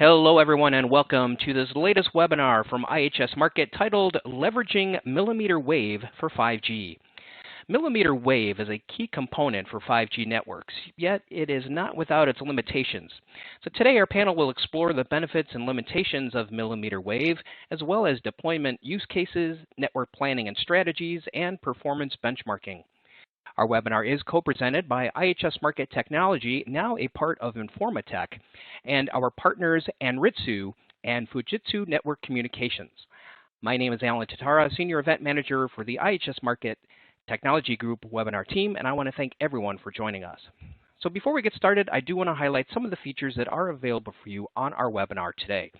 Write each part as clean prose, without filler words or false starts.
Hello everyone and welcome to this latest webinar from IHS Markit titled Leveraging mmWave for 5G. mmWave is a key component for 5G networks, yet it is not without its limitations. So today our panel will explore the benefits and limitations of mmWave, as well as deployment use cases, network planning and strategies, and performance benchmarking. Our webinar is co-presented by IHS Markit Technology, now a part of Informatech, and our partners Anritsu and Fujitsu Network Communications. My name is Alan Tatara, Senior Event Manager for the IHS Markit Technology Group webinar team, and I want to thank everyone for joining us. So before we get started, I do want to highlight some of the features that are available for you on our webinar today.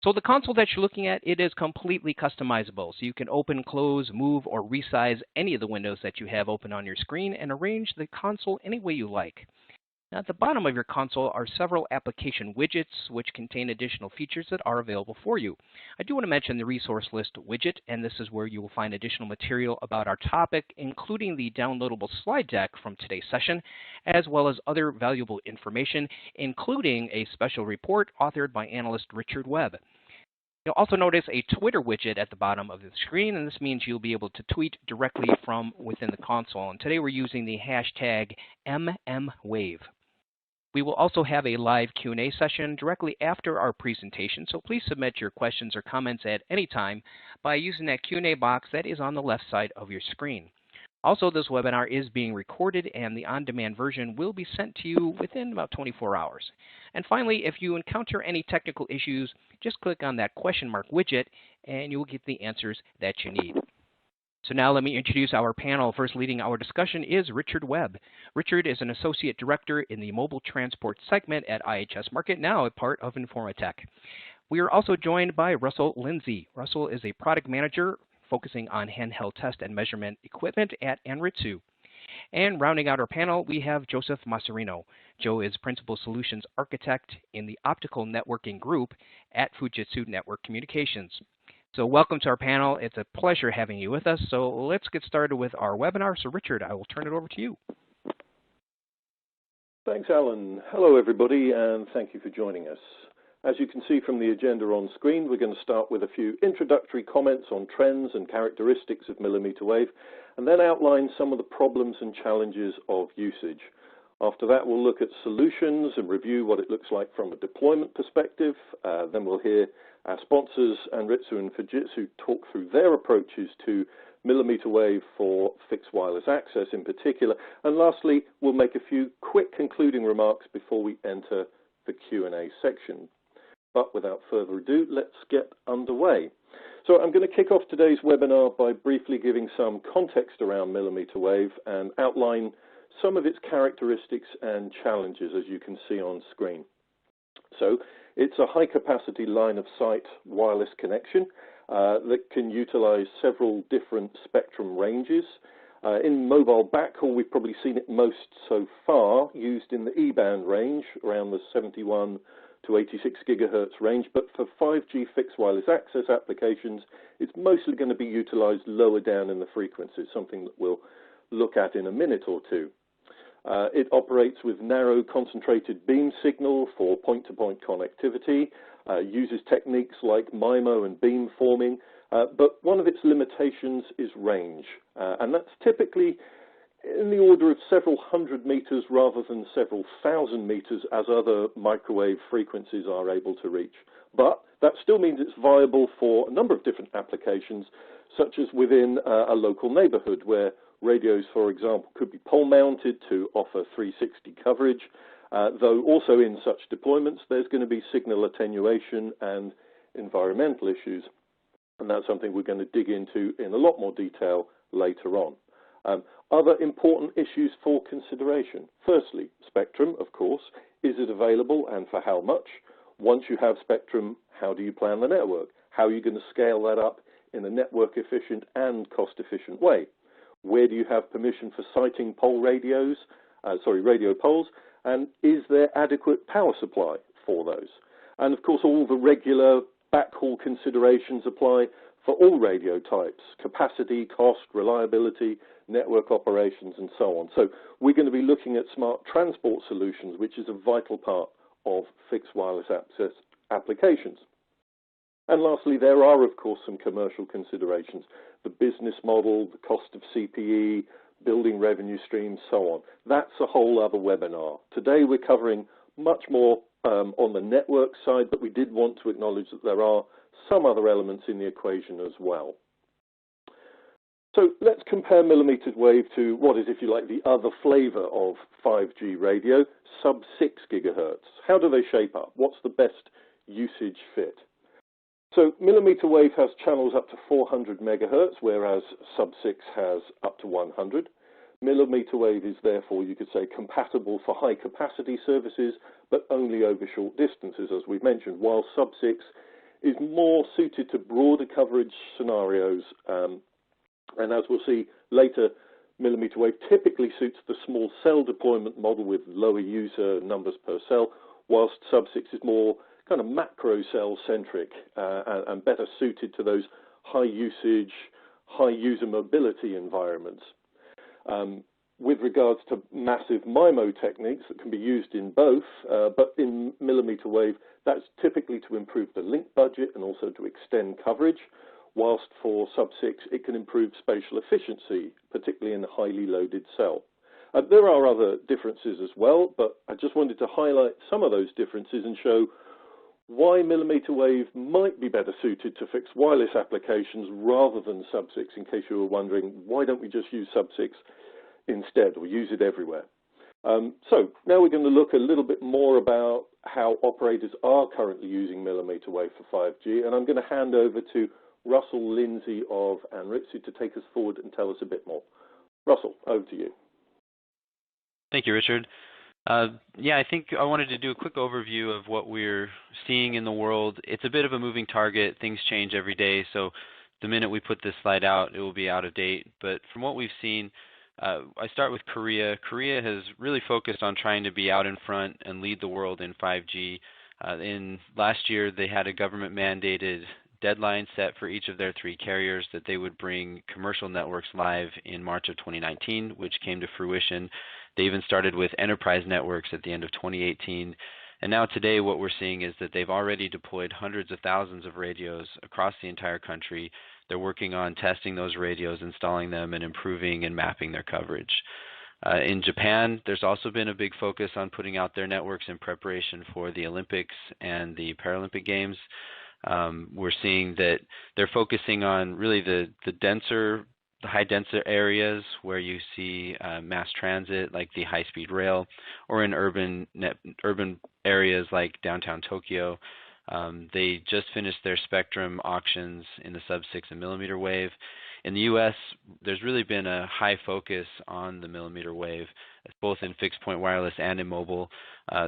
So the console that you're looking at, it is completely customizable. So you can open, close, move, or resize any of the windows that you have open on your screen and arrange the console any way you like. Now at the bottom of your console are several application widgets which contain additional features that are available for you. I do want to mention the resource list widget, and this is where you will find additional material about our topic, including the downloadable slide deck from today's session, as well as other valuable information, including a special report authored by analyst Richard Webb. You'll also notice a Twitter widget at the bottom of the screen, and this means you'll be able to tweet directly from within the console. And today we're using the hashtag mmWave. We will also have a live Q&A session directly after our presentation, so please submit your questions or comments at any time by using that Q&A box that is on the left side of your screen. Also, this webinar is being recorded and the on-demand version will be sent to you within about 24 hours. And finally, if you encounter any technical issues, just click on that question mark widget and you will get the answers that you need. So now let me introduce our panel. First leading our discussion is Richard Webb. Richard is an Associate Director in the Mobile Transport segment at IHS Markit, now a part of Informatech. We are also joined by Russell Lindsay. Russell is a Product Manager focusing on handheld test and measurement equipment at Anritsu. And rounding out our panel, we have Joseph Masserino. Joe is Principal Solutions Architect in the Optical Networking Group at Fujitsu Network Communications. So welcome to our panel. It's a pleasure having you with us. So let's get started with our webinar. So Richard, I will turn it over to you. Thanks, Alan. Hello, everybody, and thank you for joining us. As you can see from the agenda on screen, we're going to start with a few introductory comments on trends and characteristics of mmWave, and then outline some of the problems and challenges of usage. After that, we'll look at solutions and review what it looks like from a deployment perspective. Then we'll hear our sponsors, Anritsu and Fujitsu, talk through their approaches to mmWave for fixed wireless access in particular. And lastly, we'll make a few quick concluding remarks before we enter the Q&A section. But without further ado, let's get underway. So I'm going to kick off today's webinar by briefly giving some context around mmWave and outline some of its characteristics and challenges, as you can see on screen. So it's a high-capacity line-of-sight wireless connection that can utilize several different spectrum ranges. In mobile backhaul, we've probably seen it most so far used in the E-band range, around the 71 to 86 gigahertz range, but for 5G fixed wireless access applications, it's mostly going to be utilized lower down in the frequencies, something that we'll look at in a minute or two. It operates with narrow concentrated beam signal for point-to-point connectivity, uses techniques like MIMO and beam forming, but one of its limitations is range, and that's typically in the order of several hundred meters rather than several thousand meters as other microwave frequencies are able to reach. But that still means it's viable for a number of different applications, such as within a local neighborhood where radios, for example, could be pole mounted to offer 360 coverage, though also in such deployments there's going to be signal attenuation and environmental issues. And that's something we're going to dig into in a lot more detail later on. Other important issues for consideration. Firstly, spectrum, of course. Is it available and for how much? Once you have spectrum, how do you plan the network? How are you going to scale that up in a network efficient and cost efficient way? Where do you have permission for siting radio poles? And is there adequate power supply for those? And of course, all the regular backhaul considerations apply for all radio types: capacity, cost, reliability, network operations, and so on. So we're going to be looking at smart transport solutions, which is a vital part of fixed wireless access applications. And lastly, there are, of course, some commercial considerations. The business model, the cost of CPE, building revenue streams, so on. That's a whole other webinar. Today we're covering much more on the network side, but we did want to acknowledge that there are some other elements in the equation as well. So let's compare millimeter wave to what is, if you like, the other flavor of 5G radio, sub-6 gigahertz. How do they shape up? What's the best usage fit? So millimeter wave has channels up to 400 megahertz, whereas sub-6 has up to 100. Millimeter wave is therefore, you could say, compatible for high capacity services, but only over short distances, as we've mentioned, while sub-6 is more suited to broader coverage scenarios. And as we'll see later, millimeter wave typically suits the small cell deployment model with lower user numbers per cell, whilst sub-6 is more kind of macro cell centric and better suited to those high usage, high user mobility environments. With regards to massive MIMO techniques that can be used in both, but in millimeter wave, that's typically to improve the link budget and also to extend coverage, whilst for sub-6, it can improve spatial efficiency, particularly in a highly loaded cell. There are other differences as well, but I just wanted to highlight some of those differences and show why millimeter wave might be better suited to fixed wireless applications rather than sub-6, in case you were wondering, why don't we just use sub-6 instead, or use it everywhere? So now we're going to look a little bit more about how operators are currently using millimeter wave for 5G, and I'm going to hand over to Russell Lindsay of Anritsu to take us forward and tell us a bit more. Russell, over to you. Thank you, Richard. Yeah, I think I wanted to do a quick overview of what we're seeing in the world. It's a bit of a moving target. Things change every day, so the minute we put this slide out, it will be out of date. But from what we've seen, I start with Korea. Korea has really focused on trying to be out in front and lead the world in 5G. In last year, they had a government-mandated deadline set for each of their 3 carriers that they would bring commercial networks live in March of 2019, which came to fruition. They even started with enterprise networks at the end of 2018. And now today what we're seeing is that they've already deployed hundreds of thousands of radios across the entire country. They're working on testing those radios, installing them, and improving and mapping their coverage. In Japan, there's also been a big focus on putting out their networks in preparation for the Olympics and the Paralympic Games. We're seeing that they're focusing on really the high denser areas where you see mass transit, like the high-speed rail, or in urban areas like downtown Tokyo. They just finished their spectrum auctions in the sub-6 and millimeter wave. In the U.S., there's really been a high focus on the millimeter wave, both in fixed point wireless and in mobile.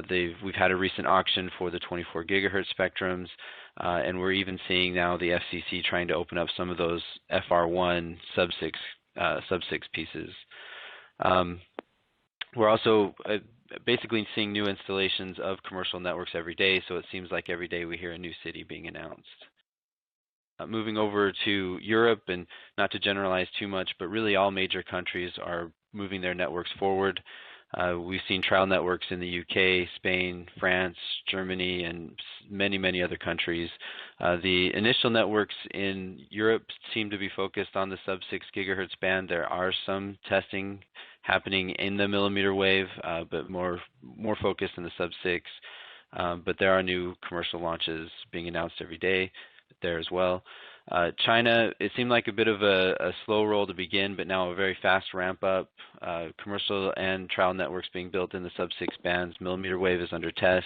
We've had a recent auction for the 24 gigahertz spectrums, and we're even seeing now the FCC trying to open up some of those FR1 sub-6 pieces. We're also basically seeing new installations of commercial networks every day, so it seems like every day we hear a new city being announced. Moving over to Europe, and not to generalize too much, but really all major countries are moving their networks forward. We've seen trial networks in the UK, Spain, France, Germany, and many, many other countries. The initial networks in Europe seem to be focused on the sub-6 gigahertz band. There are some testing happening in the millimeter wave, but more focused in the sub-6. But there are new commercial launches being announced every day there as well. China, it seemed like a bit of a slow roll to begin, but now a very fast ramp up. Commercial and trial networks being built in the sub-6 bands. Millimeter wave is under test.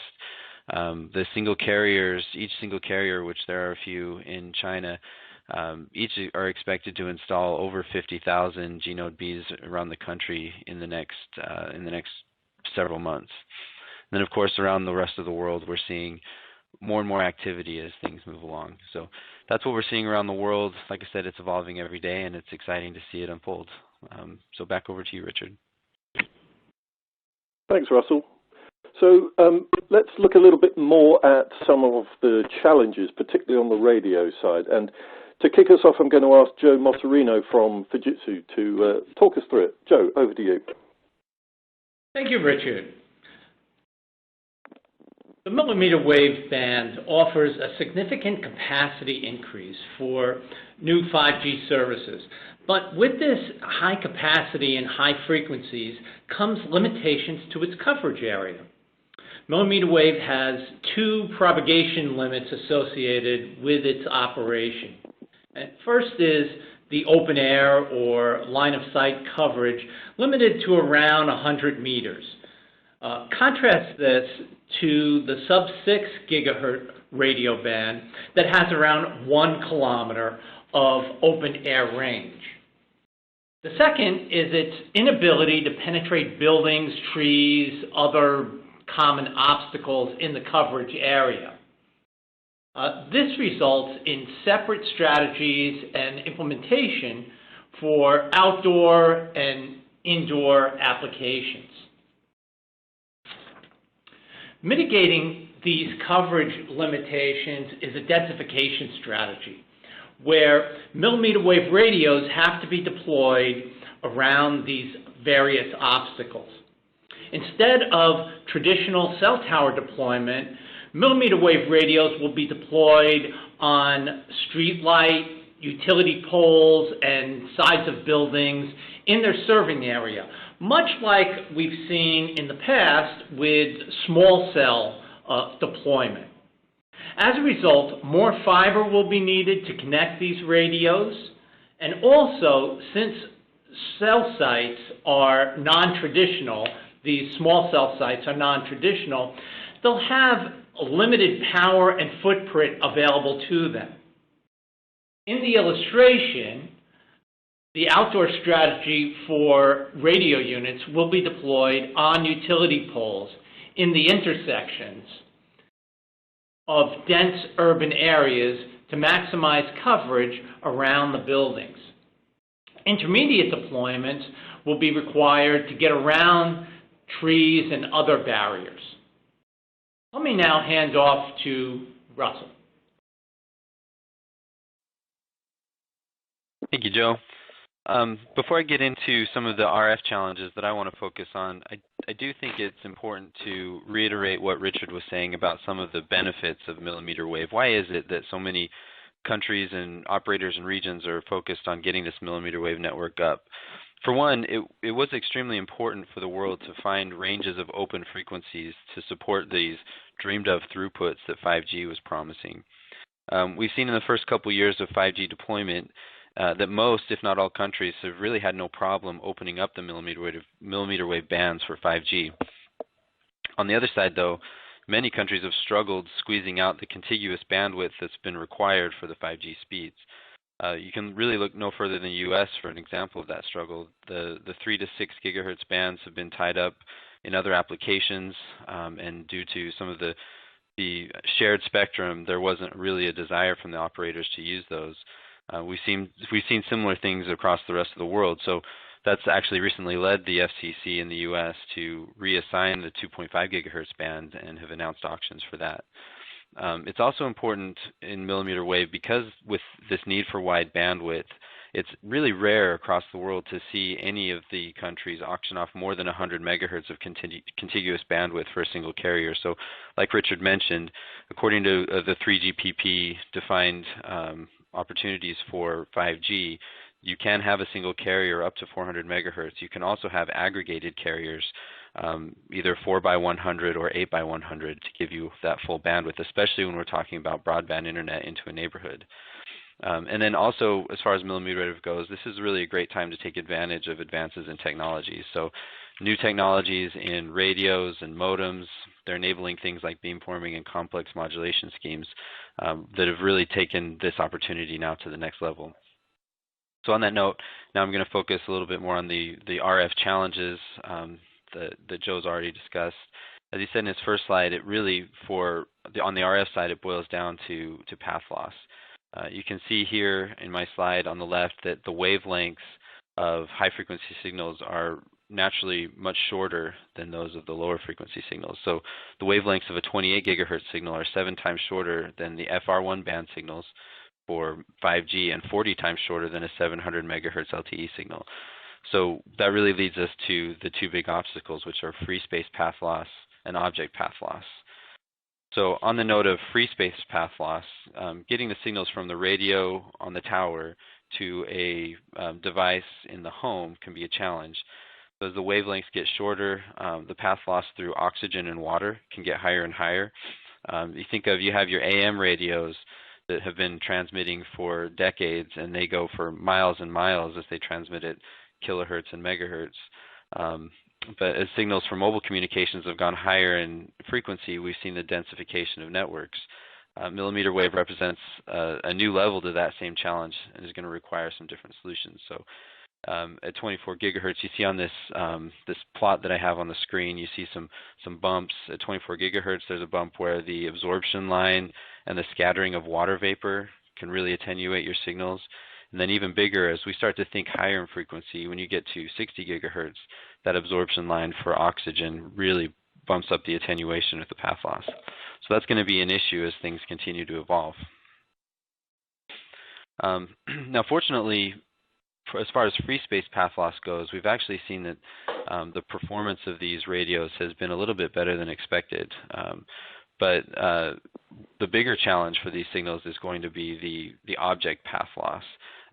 The single carriers, each single carrier, which there are a few in China, each are expected to install over 50,000 G-Node Bs around the country in the next several months. And then, of course, around the rest of the world, we're seeing more and more activity as things move along. So that's what we're seeing around the world. Like I said, it's evolving every day, and it's exciting to see it unfold. So back over to you, Richard. Thanks, Russell. So let's look a little bit more at some of the challenges, particularly on the radio side. And to kick us off, I'm going to ask Joe Motorino from Fujitsu to talk us through it. Joe, over to you. Thank you, Richard. The millimeter wave band offers a significant capacity increase for new 5G services. But with this high capacity and high frequencies comes limitations to its coverage area. Millimeter wave has two propagation limits associated with its operation. And first is the open air or line of sight coverage limited to around 100 meters. Contrast this to the sub-6 gigahertz radio band that has around 1 kilometer of open air range. The second is its inability to penetrate buildings, trees, other common obstacles in the coverage area. This results in separate strategies and implementation for outdoor and indoor applications. Mitigating these coverage limitations is a densification strategy, where millimeter wave radios have to be deployed around these various obstacles. Instead of traditional cell tower deployment, millimeter wave radios will be deployed on street light, utility poles, and sides of buildings in their serving area, much like we've seen in the past with small cell deployment. As a result, more fiber will be needed to connect these radios, and also, since cell sites are non-traditional, these small cell sites are non-traditional, they'll have limited power and footprint available to them. In the illustration, the outdoor strategy for radio units will be deployed on utility poles in the intersections of dense urban areas to maximize coverage around the buildings. Intermediate deployments will be required to get around trees and other barriers. Let me now hand off to Russell. Thank you, Joe. Before I get into some of the RF challenges that I want to focus on, I do think it's important to reiterate what Richard was saying about some of the benefits of millimeter wave. Why is it that so many countries and operators and regions are focused on getting this millimeter wave network up? For one, it was extremely important for the world to find ranges of open frequencies to support these dreamed of throughputs that 5G was promising. We've seen in the first couple years of 5G deployment that most, if not all countries, have really had no problem opening up the millimeter wave bands for 5G. On the other side, though, many countries have struggled squeezing out the contiguous bandwidth that's been required for the 5G speeds. You can really look no further than the U.S. for an example of that struggle. The 3 to 6 gigahertz bands have been tied up in other applications, and due to some of the shared spectrum, there wasn't really a desire from the operators to use those. We've seen similar things across the rest of the world. So that's actually recently led the FCC in the U.S. to reassign the 2.5 gigahertz band and have announced auctions for that. It's also important in millimeter wave because with this need for wide bandwidth, it's really rare across the world to see any of the countries auction off more than 100 megahertz of contiguous bandwidth for a single carrier. So like Richard mentioned, according to the 3GPP defined opportunities for 5G, you can have a single carrier up to 400 megahertz. You can also have aggregated carriers, either 4x100 or 8x100 to give you that full bandwidth, especially when we're talking about broadband internet into a neighborhood. And then also, as far as millimeter wave goes, this is really a great time to take advantage of advances in technologies. So new technologies in radios and modems, they're enabling things like beamforming and complex modulation schemes that have really taken this opportunity now to the next level. So on that note, now I'm going to focus a little bit more on the RF challenges that Joe's already discussed. As he said in his first slide, it really, on the RF side, it boils down to path loss. You can see here in my slide on the left that the wavelengths of high-frequency signals are naturally much shorter than those of the lower frequency signals. So the wavelengths of a 28 gigahertz signal are 7 times shorter than the FR1 band signals for 5G and 40 times shorter than a 700 megahertz LTE signal. So that really leads us to the two big obstacles, which are free space path loss and object path loss. So on the note of free space path loss, getting the signals from the radio on the tower to a device in the home can be a challenge. So as the wavelengths get shorter, the path loss through oxygen and water can get higher and higher. You have your AM radios that have been transmitting for decades, and they go for miles and miles as they transmit at kilohertz and megahertz. But as signals for mobile communications have gone higher in frequency, we've seen the densification of networks. Millimeter wave represents a new level to that same challenge and is going to require some different solutions. So at 24 gigahertz, you see on this this plot that I have on the screen, you see some bumps. At 24 gigahertz, there's a bump where the absorption line and the scattering of water vapor can really attenuate your signals. And then even bigger, as we start to think higher in frequency, when you get to 60 gigahertz, that absorption line for oxygen really bumps up the attenuation with the path loss. So that's going to be an issue as things continue to evolve. Now, fortunately, as far as free space path loss goes, we've actually seen that the performance of these radios has been a little bit better than expected. But the bigger challenge for these signals is going to be the object path loss,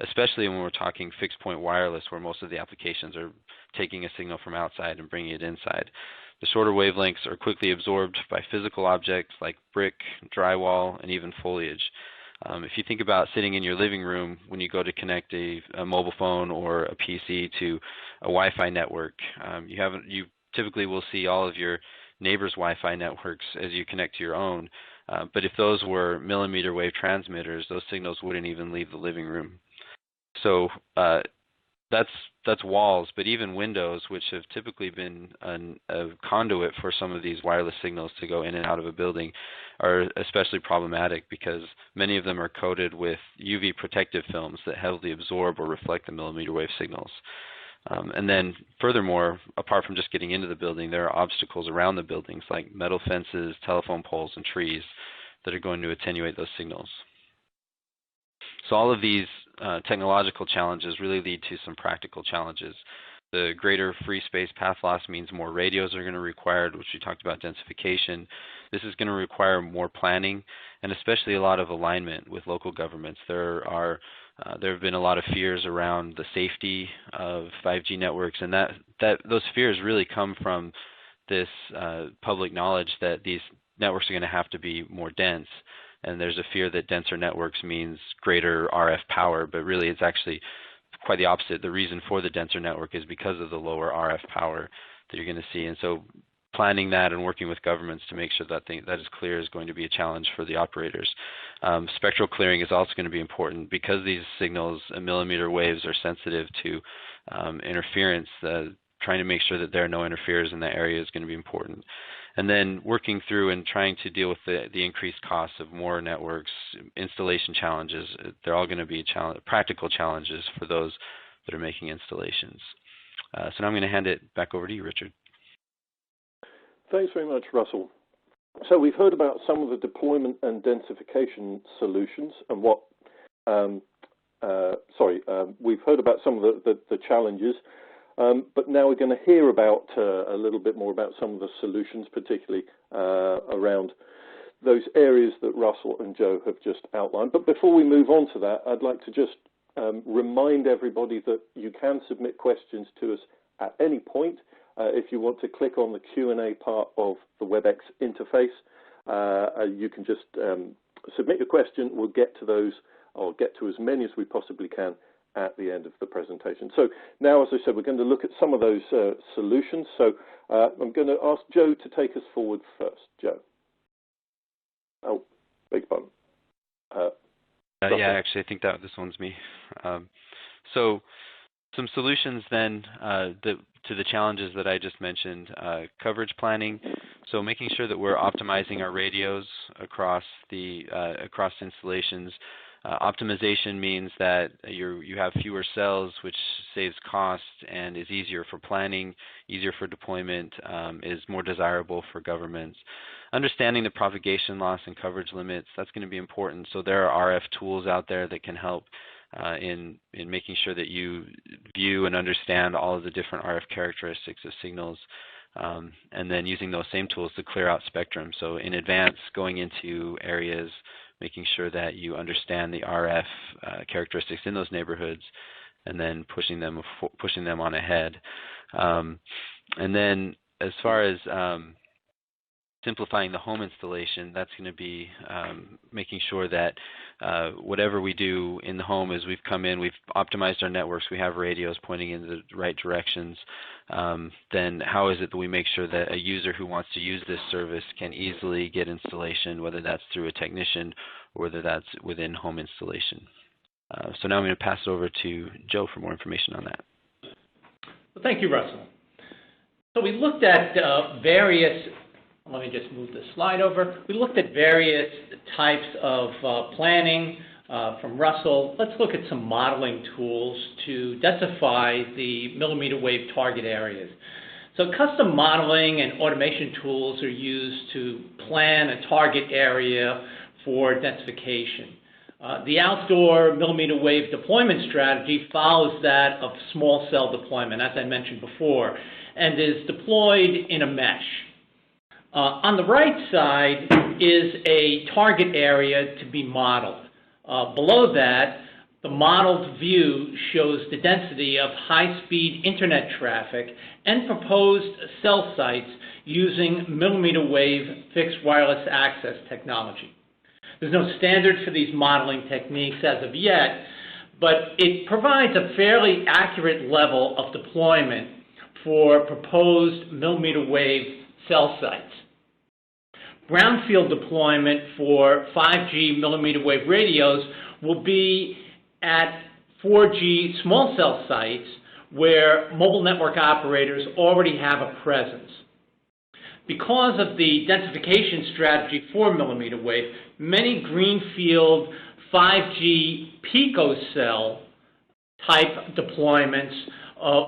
especially when we're talking fixed point wireless, where most of the applications are taking a signal from outside and bringing it inside. The shorter wavelengths are quickly absorbed by physical objects like brick, drywall, and even foliage. If you think about sitting in your living room when you go to connect a mobile phone or a PC to a Wi-Fi network, you typically will see all of your neighbors' Wi-Fi networks as you connect to your own. But if those were millimeter wave transmitters, those signals wouldn't even leave the living room. So that's walls, but even windows, which have typically been a conduit for some of these wireless signals to go in and out of a building, are especially problematic because many of them are coated with UV protective films that heavily absorb or reflect the millimeter wave signals. And then furthermore, apart from just getting into the building, there are obstacles around the buildings like metal fences, telephone poles, and trees that are going to attenuate those signals. So all of these technological challenges really lead to some practical challenges. The greater free space path loss means more radios are going to be required, which we talked about densification. This is going to require more planning and especially a lot of alignment with local governments. There have been a lot of fears around the safety of 5G networks, and those fears really come from this public knowledge that these networks are going to have to be more dense. And there's a fear that denser networks means greater RF power, but really it's actually quite the opposite. The reason for the denser network is because of the lower RF power that you're going to see. And so planning that and working with governments to make sure that that is clear is going to be a challenge for the operators. Spectral clearing is also going to be important because these signals and millimeter waves are sensitive to interference. Trying to make sure that there are no interferers in that area is going to be important. And then working through and trying to deal with the increased costs of more networks, installation challenges. They're all going to be practical challenges for those that are making installations. So now I'm going to hand it back over to you, Richard. Thanks very much, Russell. So we've heard about some of the deployment and densification solutions and we've heard about some of the challenges. But now we're going to hear about a little bit more about some of the solutions, particularly around those areas that Russell and Joe have just outlined. But before we move on to that, I'd like to just remind everybody that you can submit questions to us at any point. If you want to click on the Q&A part of the WebEx interface, you can just submit your question. We'll get to those, or get to as many as we possibly can at the end of the presentation. So now, as I said, we're going to look at some of those solutions. So I'm going to ask Joe to take us forward first. Joe. Oh, beg your pardon. Yeah, actually, I think this one's me. So some solutions then to the challenges that I just mentioned, coverage planning. So making sure that we're optimizing our radios across installations. Optimization means that you have fewer cells, which saves cost and is easier for planning, easier for deployment, is more desirable for governments. Understanding the propagation loss and coverage limits, that's going to be important. So there are RF tools out there that can help in making sure that you view and understand all of the different RF characteristics of signals. and then using those same tools to clear out spectrum. So in advance, going into areas, making sure that you understand the RF characteristics in those neighborhoods, and then pushing them on ahead. And then as far as simplifying the home installation, that's going to be making sure that whatever we do in the home is we've come in, we've optimized our networks, we have radios pointing in the right directions. Then how is it that we make sure that a user who wants to use this service can easily get installation, whether that's through a technician or whether that's within home installation. So now I'm going to pass it over to Joe for more information on that. Well, thank you, Russell. So we looked at various, let me just move the slide over. We looked at various types of planning from Russell. Let's look at some modeling tools to densify the millimeter wave target areas. So custom modeling and automation tools are used to plan a target area for densification. The outdoor millimeter wave deployment strategy follows that of small cell deployment, as I mentioned before, and is deployed in a mesh. On the right side is a target area to be modeled. Below that, the modeled view shows the density of high-speed internet traffic and proposed cell sites using millimeter wave fixed wireless access technology. There's no standard for these modeling techniques as of yet, but it provides a fairly accurate level of deployment for proposed millimeter wave cell sites. Brownfield deployment for 5G millimeter wave radios will be at 4G small cell sites where mobile network operators already have a presence. Because of the densification strategy for millimeter wave, many greenfield 5G picocell type deployments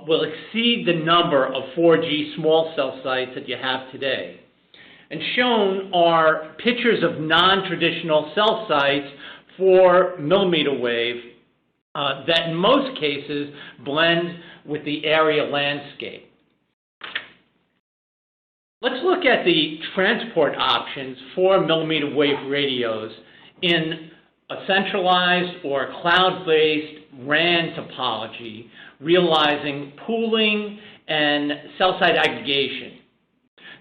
will exceed the number of 4G small cell sites that you have today. And shown are pictures of non-traditional cell sites for millimeter wave that in most cases blend with the area landscape. Let's look at the transport options for millimeter wave radios in a centralized or cloud-based RAN topology, realizing pooling and cell site aggregation.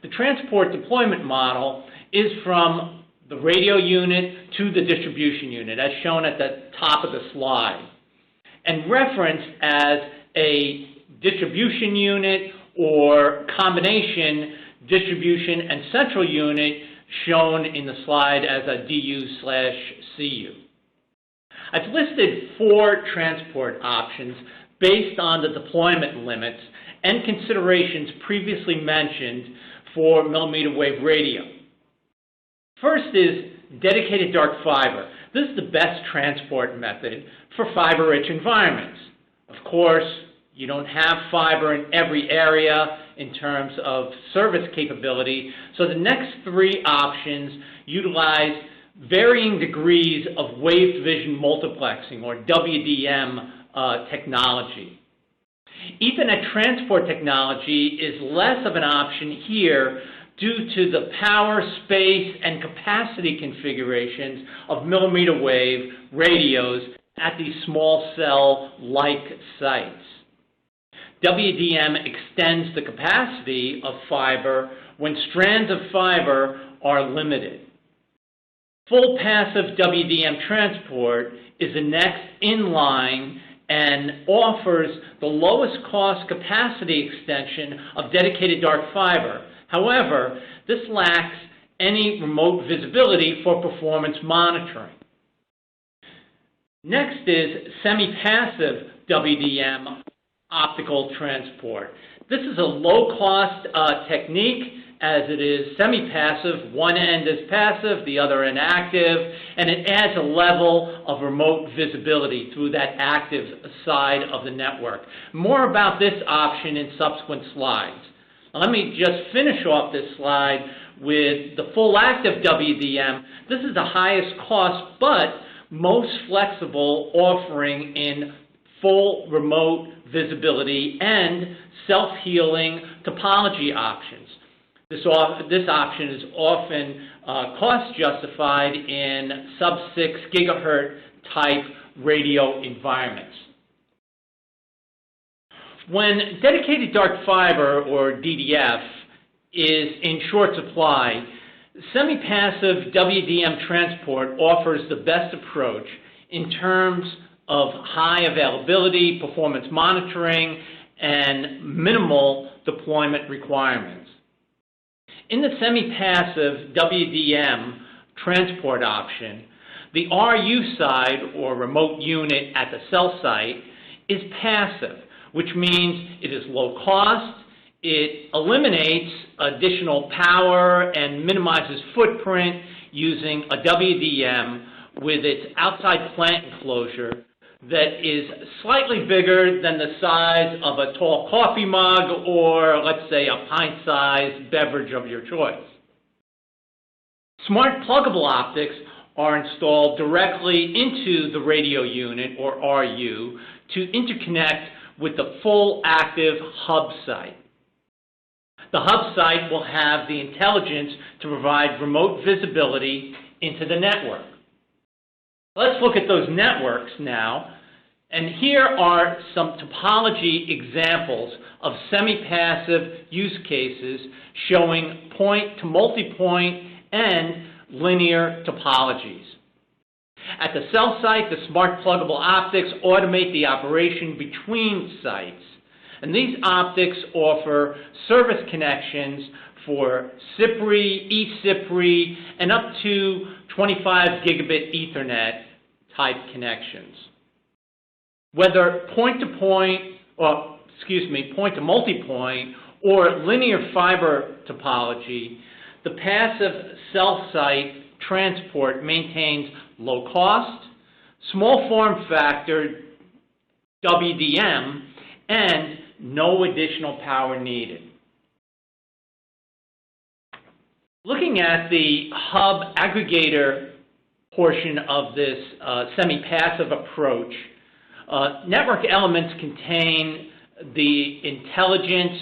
The transport deployment model is from the radio unit to the distribution unit, as shown at the top of the slide, and referenced as a distribution unit or combination distribution and central unit, shown in the slide as a DU/CU. I've listed 4 transport options based on the deployment limits and considerations previously mentioned for millimeter wave radio. First is dedicated dark fiber. This is the best transport method for fiber-rich environments. Of course, you don't have fiber in every area in terms of service capability, so the next 3 options utilize varying degrees of wave division multiplexing, or WDM technology. Ethernet transport technology is less of an option here due to the power, space, and capacity configurations of millimeter wave radios at these small cell-like sites. WDM extends the capacity of fiber when strands of fiber are limited. Full passive WDM transport is the next in line and offers the lowest cost capacity extension of dedicated dark fiber. However, this lacks any remote visibility for performance monitoring. Next is semi-passive WDM optical transport. This is a low-cost technique, as it is semi-passive. One end is passive, the other end active, and it adds a level of remote visibility through that active side of the network. More about this option in subsequent slides. Now, let me just finish off this slide with the full active WDM. This is the highest cost but most flexible offering in full remote visibility and self-healing topology options. This option is often cost justified in sub-6 gigahertz type radio environments. When dedicated dark fiber, or DDF, is in short supply, semi-passive WDM transport offers the best approach in terms of high availability, performance monitoring, and minimal deployment requirements. In the semi-passive WDM transport option, the RU side, or remote unit at the cell site, is passive, which means it is low cost, it eliminates additional power and minimizes footprint using a WDM with its outside plant enclosure that is slightly bigger than the size of a tall coffee mug or, let's say, a pint-sized beverage of your choice. Smart pluggable optics are installed directly into the radio unit, or RU, to interconnect with the full active hub site. The hub site will have the intelligence to provide remote visibility into the network. Let's look at those networks now, and here are some topology examples of semi-passive use cases showing point-to-multipoint and linear topologies. At the cell site, the smart pluggable optics automate the operation between sites, and these optics offer service connections for CPRI, eCPRI, and up to 25 gigabit Ethernet type connections. Whether point-to-multipoint or linear fiber topology, the passive cell site transport maintains low cost, small form factor WDM, and no additional power needed. Looking at the hub aggregator portion of this semi-passive approach, network elements contain the intelligence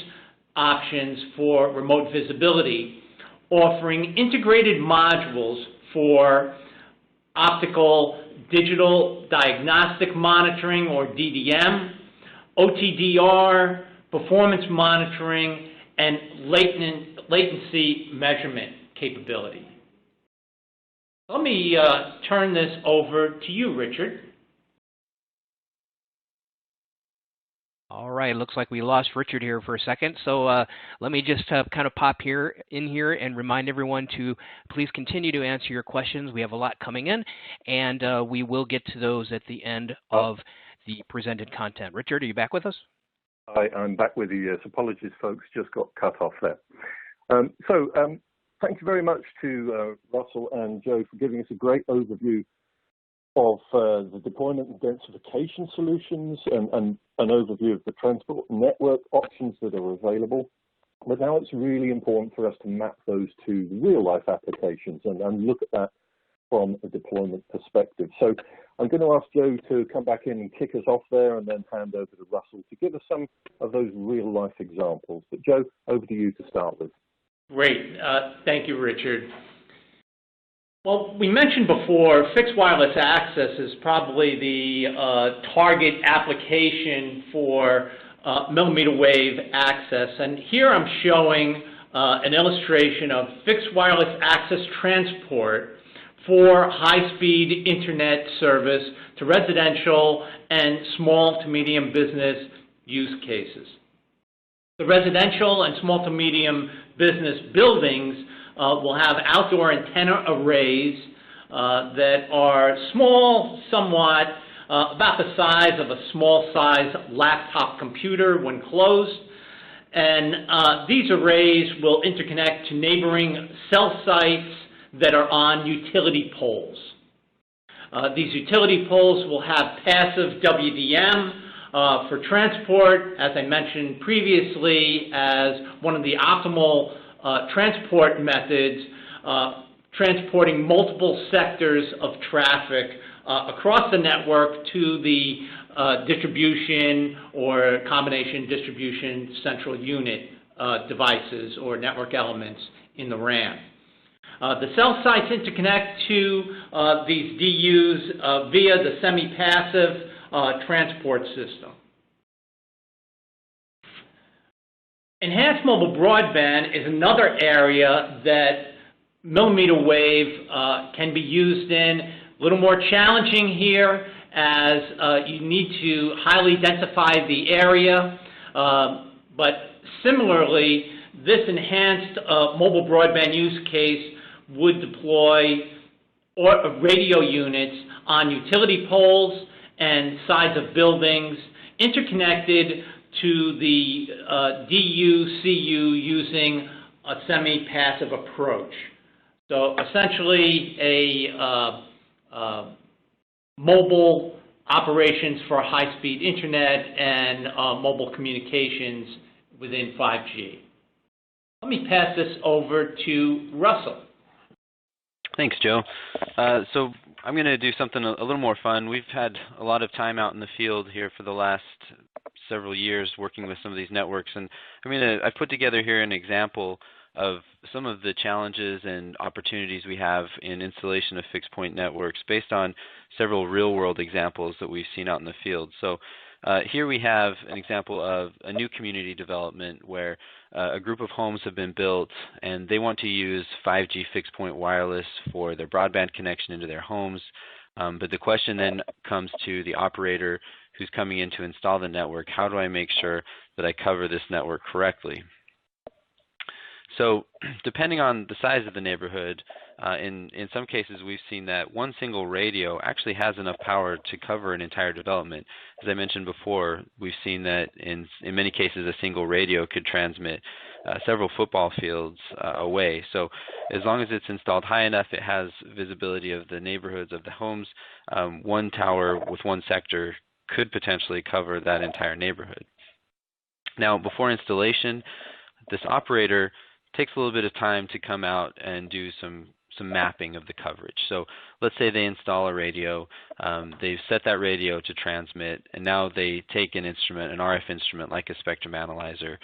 options for remote visibility, offering integrated modules for optical digital diagnostic monitoring, or DDM, OTDR, performance monitoring, and latency measurement capability. Let me turn this over to you, Richard. All right, looks like we lost Richard here for a second. So let me just kind of pop in here and remind everyone to please continue to answer your questions. We have a lot coming in, and we will get to those at the end of the presented content. Richard, are you back with us? I'm back with you. Yes, apologies, folks. Just got cut off there. Thank you very much to Russell and Joe for giving us a great overview of the deployment and densification solutions and an overview of the transport network options that are available. But now it's really important for us to map those to real-life applications and look at that from a deployment perspective. So I'm going to ask Joe to come back in and kick us off there, and then hand over to Russell to give us some of those real-life examples. But Joe, over to you to start with. Great. Thank you, Richard. Well, we mentioned before, fixed wireless access is probably the target application for millimeter wave access. And here I'm showing an illustration of fixed wireless access transport for high-speed internet service to residential and small to medium business use cases. The residential and small to medium business buildings will have outdoor antenna arrays that are small, somewhat, about the size of a small-size laptop computer when closed. And these arrays will interconnect to neighboring cell sites that are on utility poles. These utility poles will have passive WDM for transport, as I mentioned previously, as one of the optimal transport methods. transporting multiple sectors of traffic across the network to the distribution or combination distribution central unit devices or network elements in the RAM. The cell sites interconnect to these DUs via the semi-passive transport system. Enhanced mobile broadband is another area that millimeter wave can be used in. A little more challenging here as you need to highly densify the area, but similarly, this enhanced mobile broadband use case would deploy radio units on utility poles and sides of buildings interconnected to the DU-CU using a semi-passive approach. So essentially a mobile operations for high-speed internet and mobile communications within 5G. Let me pass this over to Russell. Thanks, Joe. So I'm going to do something a little more fun. We've had a lot of time out in the field here for the last several years working with some of these networks, and I've put together here an example of some of the challenges and opportunities we have in installation of fixed point networks based on several real-world examples that we've seen out in the field. So here we have an example of a new community development where a group of homes have been built and they want to use 5G fixed point wireless for their broadband connection into their homes. But the question then comes to the operator who's coming in to install the network. How do I make sure that I cover this network correctly? So depending on the size of the neighborhood, in some cases we've seen that one single radio actually has enough power to cover an entire development. As I mentioned before, we've seen that in many cases a single radio could transmit several football fields away. So as long as it's installed high enough, it has visibility of the neighborhoods of the homes, one tower with one sector could potentially cover that entire neighborhood. Now, before installation, this operator takes a little bit of time to come out and do some mapping of the coverage. So let's say they install a radio, they've set that radio to transmit, and now they take an instrument, an RF instrument like a spectrum analyzer,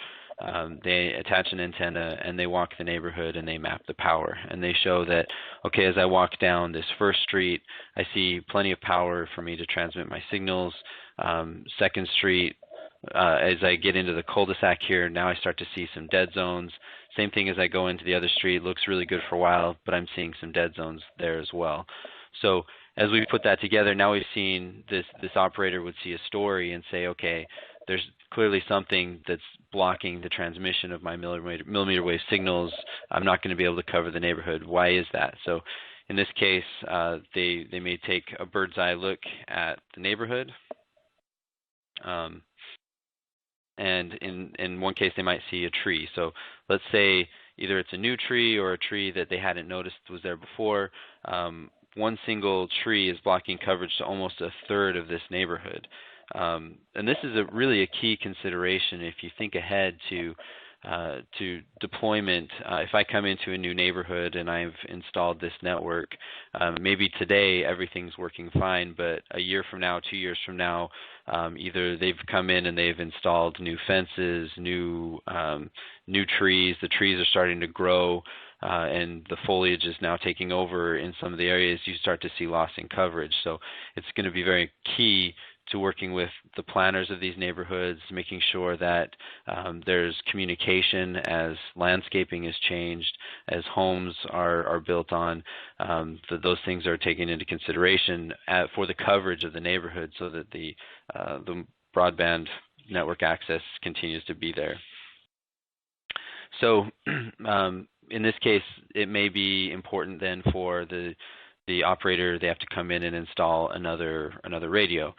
they attach an antenna and they walk the neighborhood and they map the power. And they show that, okay, as I walk down this first street, I see plenty of power for me to transmit my signals. Second street, as I get into the cul-de-sac here, now I start to see some dead zones. Same thing as I go into the other street, looks really good for a while, but I'm seeing some dead zones there as well. So as we put that together, now we've seen this operator would see a story and say, okay, there's clearly something that's blocking the transmission of my millimeter wave signals. I'm not going to be able to cover the neighborhood. Why is that? So in this case, they may take a bird's eye look at the neighborhood. And in one case, they might see a tree. So let's say either it's a new tree or a tree that they hadn't noticed was there before. One single tree is blocking coverage to almost a third of this neighborhood. And this is really a key consideration if you think ahead to deployment. If I come into a new neighborhood and I've installed this network, maybe today everything's working fine, but a year from now, 2 years from now, either they've come in and they've installed new fences, new trees. The trees are starting to grow, and the foliage is now taking over in some of the areas. You start to see loss in coverage. So it's going to be very key to working with the planners of these neighborhoods, making sure that there's communication as landscaping is changed, as homes are built on, those things are taken into consideration for the coverage of the neighborhood so that the broadband network access continues to be there. So in this case, it may be important then for the operator, they have to come in and install another radio.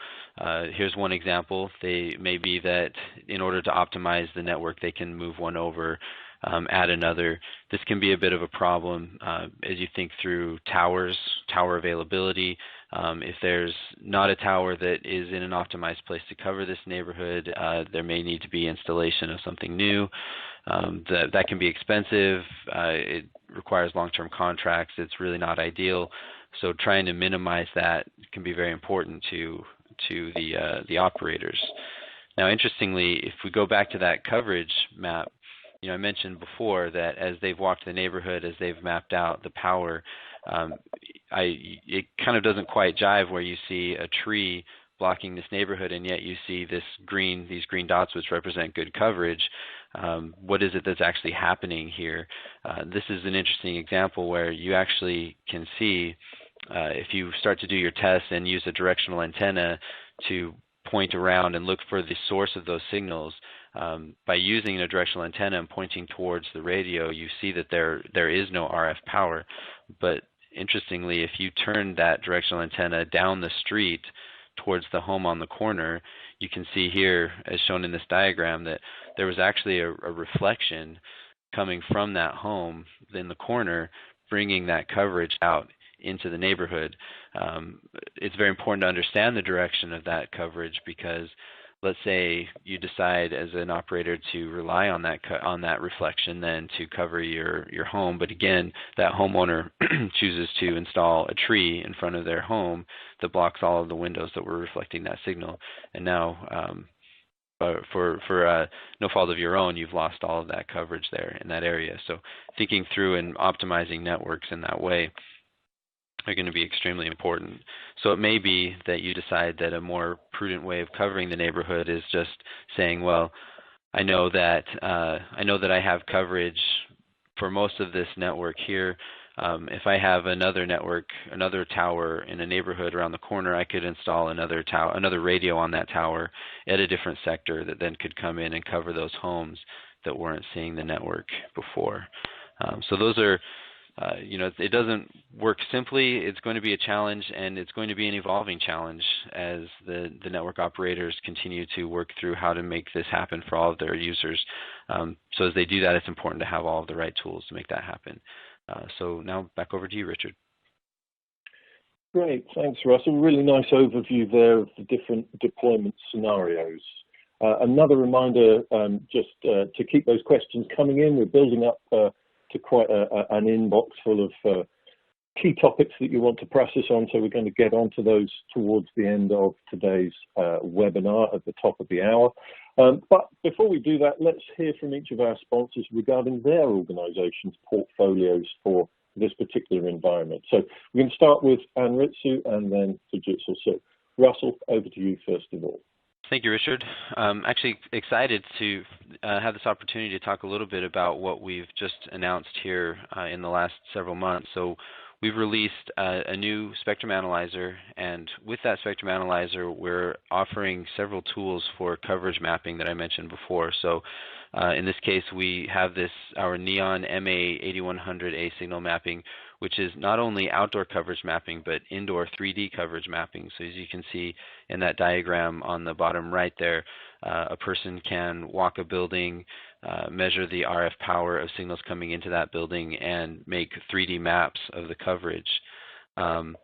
Here's one example. They may be that in order to optimize the network, they can move one over, add another. This can be a bit of a problem as you think through tower availability. If there's not a tower that is in an optimized place to cover this neighborhood, there may need to be installation of something new. That can be expensive. It requires long-term contracts. It's really not ideal. So trying to minimize that can be very important to the operators. Now, interestingly, if we go back to that coverage map, I mentioned before that as they've walked the neighborhood, as they've mapped out the power, it kind of doesn't quite jive where you see a tree blocking this neighborhood, and yet you see these green dots which represent good coverage. What is it that's actually happening here? This is an interesting example where you actually can see if you start to do your tests and use a directional antenna to point around and look for the source of those signals, by using a directional antenna and pointing towards the radio, you see that there is no RF power. But interestingly, if you turn that directional antenna down the street towards the home on the corner, you can see here, as shown in this diagram, that there was actually a reflection coming from that home in the corner, bringing that coverage out into the neighborhood. It's very important to understand the direction of that coverage, because let's say you decide as an operator to rely on that reflection then to cover your home, but again, that homeowner chooses to install a tree in front of their home that blocks all of the windows that were reflecting that signal, and now for no fault of your own, you've lost all of that coverage there in that area. So thinking through and optimizing networks in that way are going to be extremely important. So it may be that you decide that a more prudent way of covering the neighborhood is just saying, well, I know that I have coverage for most of this network here. If I have another tower in a neighborhood around the corner, I could install another radio on that tower at a different sector that then could come in and cover those homes that weren't seeing the network before. So those are it doesn't work simply. It's going to be a challenge, and it's going to be an evolving challenge as the network operators continue to work through how to make this happen for all of their users. So as they do that, it's important to have all of the right tools to make that happen. So now back over to you, Richard. Great, thanks, Russell. Really nice overview there of the different deployment scenarios. Another reminder, just to keep those questions coming in. We're building up to quite an inbox full of key topics that you want to press us on, so we're going to get onto those towards the end of today's webinar at the top of the hour. But before we do that, let's hear from each of our sponsors regarding their organization's portfolios for this particular environment. So we're going to start with Anritsu and then Fujitsu. So Russell, over to you first of all. Thank you, Richard. I'm actually excited to have this opportunity to talk a little bit about what we've just announced here in the last several months. So we've released a new spectrum analyzer, and with that spectrum analyzer, we're offering several tools for coverage mapping that I mentioned before. So in this case, we have our Neon MA8100A signal mapping, which is not only outdoor coverage mapping, but indoor 3D coverage mapping. So as you can see in that diagram on the bottom right there, a person can walk a building, measure the RF power of signals coming into that building, and make 3D maps of the coverage. And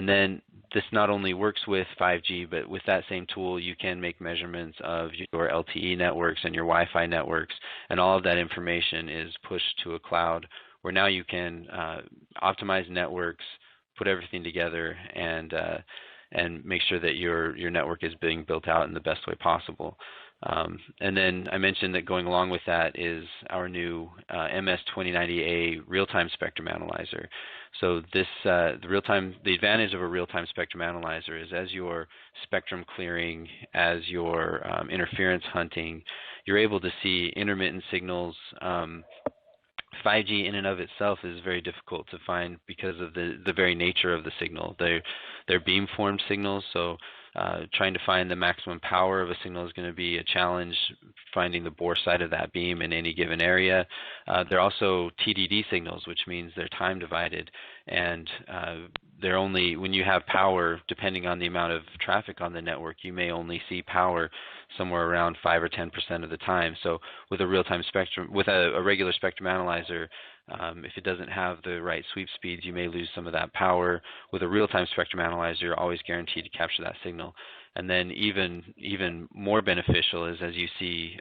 then this not only works with 5G, but with that same tool, you can make measurements of your LTE networks and your Wi-Fi networks, and all of that information is pushed to a cloud where now you can optimize networks, put everything together, and make sure that your network is being built out in the best way possible. And then I mentioned that going along with that is our new MS2090A real-time spectrum analyzer. So this the advantage of a real-time spectrum analyzer is as you're spectrum clearing, as you're interference hunting, you're able to see intermittent signals. 5G in and of itself is very difficult to find because of the very nature of the signal. They're beamformed signals, so trying to find the maximum power of a signal is going to be a challenge, finding the bore side of that beam in any given area. They're also TDD signals, which means they're time divided, and they're only, when you have power, depending on the amount of traffic on the network, you may only see power somewhere around 5 or 10% of the time. So with a real-time spectrum, with a regular spectrum analyzer, If it doesn't have the right sweep speeds, you may lose some of that power. With a real-time spectrum analyzer, you're always guaranteed to capture that signal. And then even more beneficial is as you see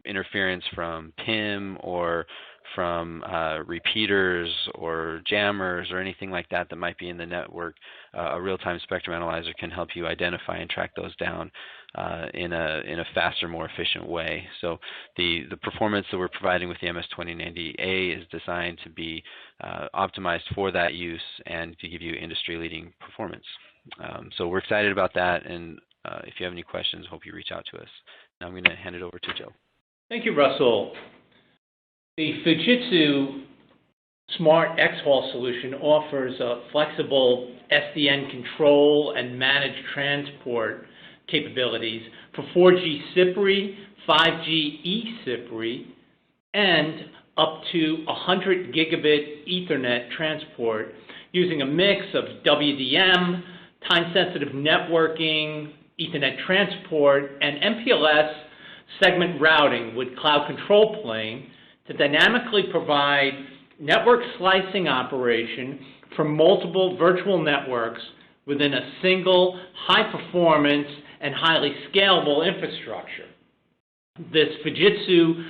interference from PIM or from repeaters or jammers or anything like that that might be in the network, a real-time spectrum analyzer can help you identify and track those down in a faster, more efficient way. So the performance that we're providing with the MS-2090A is designed to be optimized for that use and to give you industry-leading performance. So we're excited about that, and if you have any questions, hope you reach out to us. Now I'm going to hand it over to Joe. Thank you, Russell. The Fujitsu Smart xHaul solution offers a flexible SDN control and managed transport capabilities for 4G CPRI, 5G eCPRI, and up to 100 gigabit Ethernet transport using a mix of WDM, time-sensitive networking, Ethernet transport, and MPLS segment routing with cloud control plane to dynamically provide network slicing operation for multiple virtual networks within a single high-performance and highly scalable infrastructure. This Fujitsu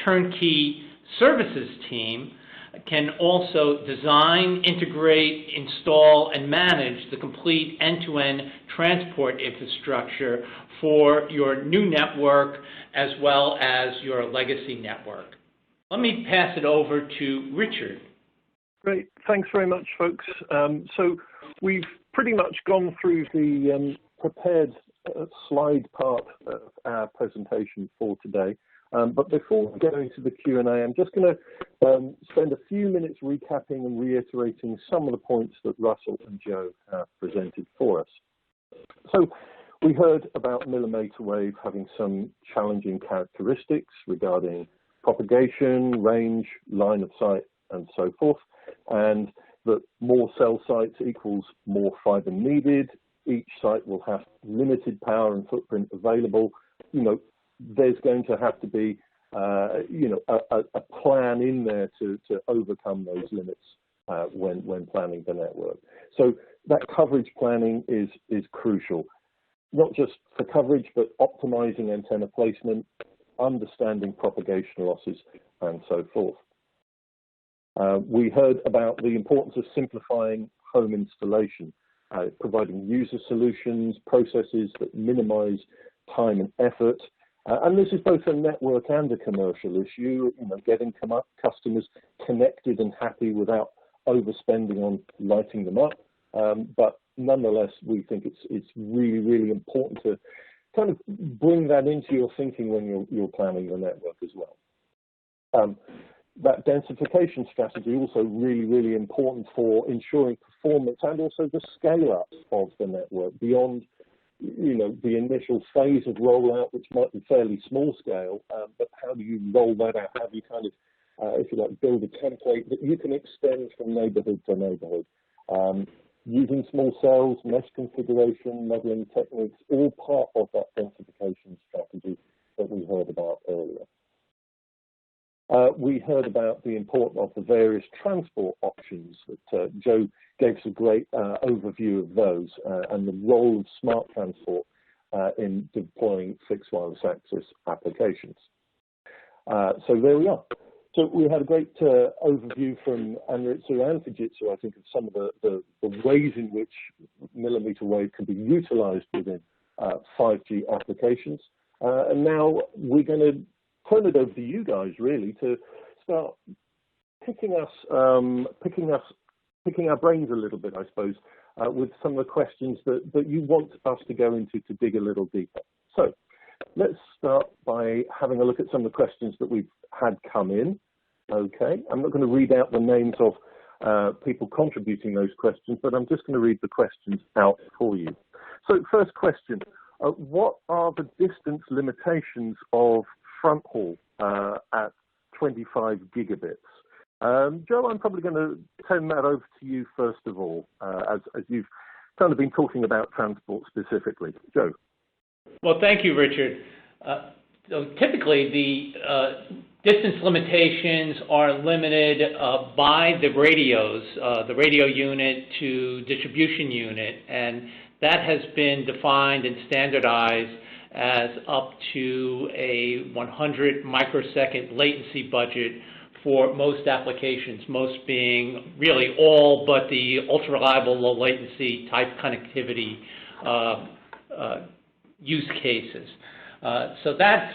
turnkey services team can also design, integrate, install, and manage the complete end-to-end transport infrastructure for your new network as well as your legacy network. Let me pass it over to Richard. Great. Thanks very much, folks. So we've pretty much gone through the prepared slide part of our presentation for today. But before we go into the Q&A, I'm just going to spend a few minutes recapping and reiterating some of the points that Russell and Joe have presented for us. So we heard about mmWave having some challenging characteristics regarding propagation, range, line of sight, and so forth, and that more cell sites equals more fiber needed. Each site will have limited power and footprint available. There's going to have to be, a plan in there to overcome those limits when planning the network. So that coverage planning is crucial, not just for coverage, but optimizing antenna placement, understanding propagation losses, and so forth. We heard about the importance of simplifying home installation, providing user solutions, processes that minimize time and effort. And this is both a network and a commercial issue, getting customers connected and happy without overspending on lighting them up. But nonetheless, we think it's really, really important to kind of bring that into your thinking when you're planning your network as well. That densification strategy also really, really important for ensuring performance and also the scale up of the network beyond the initial phase of rollout, which might be fairly small scale, but how do you roll that out? How do you kind of, if you like, build a template that you can extend from neighborhood to neighborhood? Using small cells, mesh configuration, modeling techniques, all part of that densification strategy that we heard about earlier. We heard about the importance of the various transport options that Joe gave us a great overview of those and the role of smart transport in deploying fixed wireless access applications. So there we are. So we had a great overview from Anritsu and Fujitsu, I think, of some of the ways in which mmWave can be utilized within 5G applications. And now we're going to turn it over to you guys, really, to start picking our brains a little bit, I suppose, with some of the questions that you want us to go into to dig a little deeper. So let's start by having a look at some of the questions that we've had come in. Okay, I'm not going to read out the names of people contributing those questions, but I'm just going to read the questions out for you. So first question, what are the distance limitations of front haul at 25 gigabits? Joe, I'm probably going to turn that over to you first of all, as you've kind of been talking about transport specifically. Joe. Well, thank you, Richard. So typically, the distance limitations are limited by the radios, the radio unit to distribution unit, and that has been defined and standardized as up to a 100 microsecond latency budget for most applications, most being really all but the ultra-reliable low latency type connectivity use cases. So that's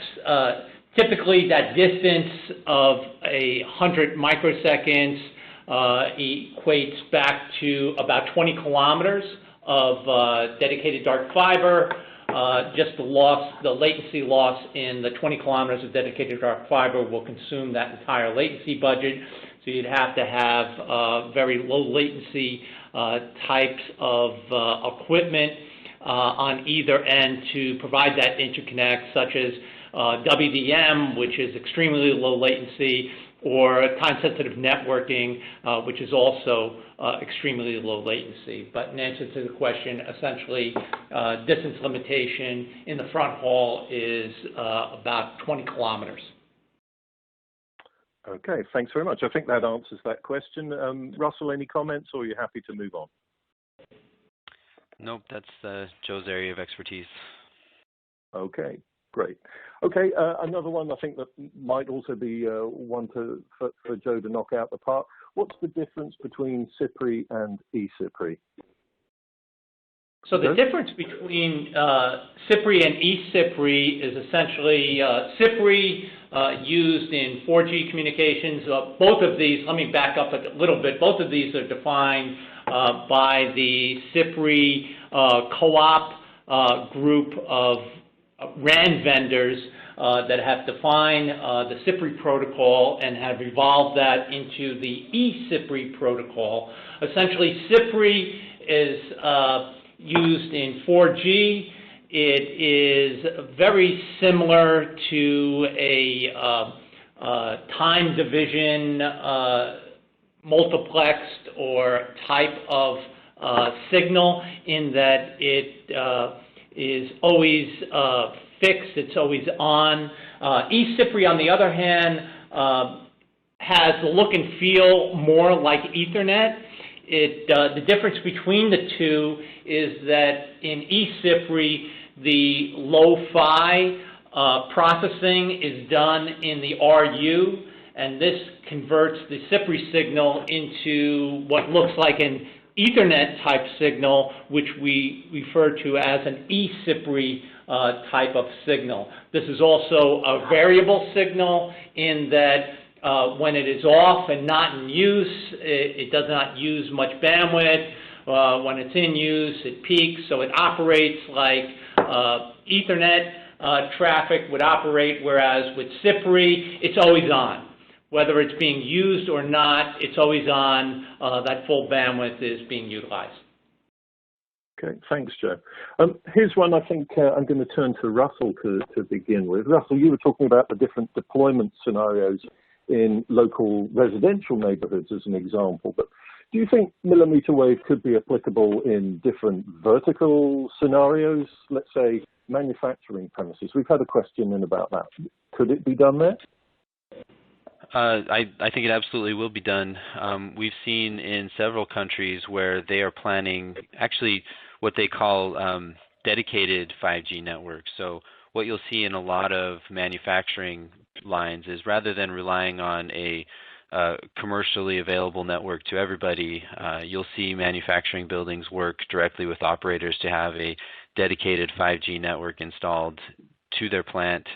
typically that distance of 100 microseconds equates back to about 20 kilometers of dedicated dark fiber. Just the latency loss in the 20 kilometers of dedicated dark fiber will consume that entire latency budget. So you'd have to have very low latency types of equipment on either end to provide that interconnect, such as WDM, which is extremely low latency, or time-sensitive networking, which is also extremely low latency. But in answer to the question, essentially, distance limitation in the front haul is about 20 kilometers. Okay, thanks very much. I think that answers that question. Russell, any comments, or are you happy to move on? Nope, that's Joe's area of expertise. Okay, great. Okay, another one I think that might also be one for Joe to knock out the park. What's the difference between CPRI and eCPRI? So the difference between CPRI and eCPRI is essentially CPRI used in 4G communications. Both of these, let me back up a little bit, both of these are defined by the CPRI co-op group of RAN vendors that have defined the CPRI protocol and have evolved that into the eCPRI protocol. Essentially, CPRI is used in 4G. It is very similar to a time division multiplexed or type of signal in that it is always fixed, it's always on. eCPRI, on the other hand, has the look and feel more like Ethernet. The difference between the two is that in eCPRI, the low-fi processing is done in the RU, and this converts the CPRI signal into what looks like an Ethernet type signal, which we refer to as an eCPRI type of signal. This is also a variable signal in that when it is off and not in use, it does not use much bandwidth. When it's in use, it peaks, so it operates like Ethernet traffic would operate, whereas with CPRI, it's always on. Whether it's being used or not, it's always on. That full bandwidth is being utilized. Okay, thanks, Joe. Here's one I think I'm going to turn to Russell to begin with. Russell, you were talking about the different deployment scenarios in local residential neighborhoods as an example, but do you think millimeter wave could be applicable in different vertical scenarios, let's say manufacturing premises? We've had a question in about that. Could it be done there? I think it absolutely will be done. We've seen in several countries where they are planning actually what they call dedicated 5G networks. So what you'll see in a lot of manufacturing lines is rather than relying on a commercially available network to everybody, you'll see manufacturing buildings work directly with operators to have a dedicated 5G network installed to their plant.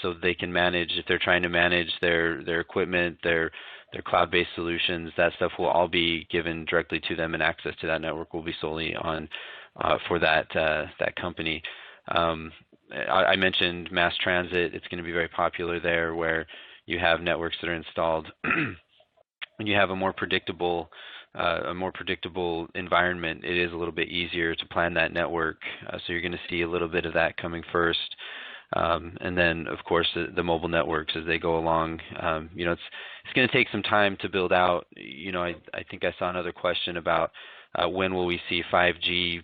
So they can manage, if they're trying to manage their equipment, their cloud-based solutions, that stuff will all be given directly to them, and access to that network will be solely on for that company. I mentioned mass transit. It's going to be very popular there, where you have networks that are installed and you have a more predictable environment. It is a little bit easier to plan that network, so you're going to see a little bit of that coming first. And then, of course, the mobile networks as they go along. It's going to take some time to build out. I think I saw another question about when will we see 5G